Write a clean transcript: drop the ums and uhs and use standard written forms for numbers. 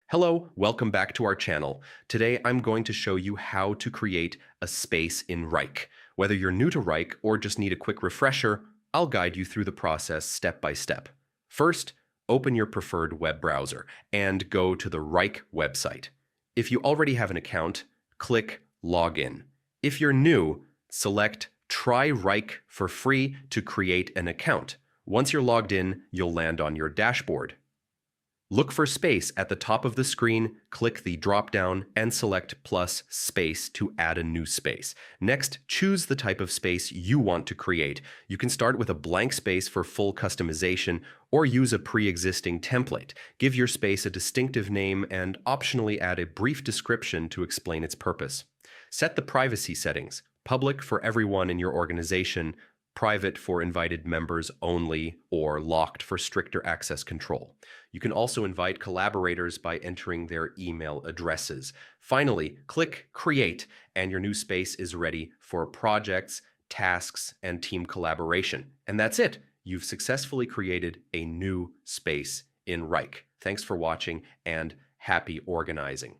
Hello, welcome back to our channel. Today I'm going to show you how to create a space in Wrike. Whether you're new to Wrike or just need a quick refresher, I'll guide you through the process step by step. First, open your preferred web browser and go to the Wrike website. If you already have an account, click Login. If you're new, select Try Wrike for free to create an account. Once you're logged in, you'll land on your dashboard. Look for space at the top of the screen, click the drop-down, and select plus space to add a new space. Next, choose the type of space you want to create. You can start with a blank space for full customization or use a pre-existing template. Give your space a distinctive name and optionally add a brief description to explain its purpose. Set the privacy settings, public for everyone in your organization, private for invited members only, or locked for stricter access control. You can also invite collaborators by entering their email addresses. Finally, click Create, and your new space is ready for projects, tasks, and team collaboration. And that's it. You've successfully created a new space in Wrike. Thanks for watching, and happy organizing.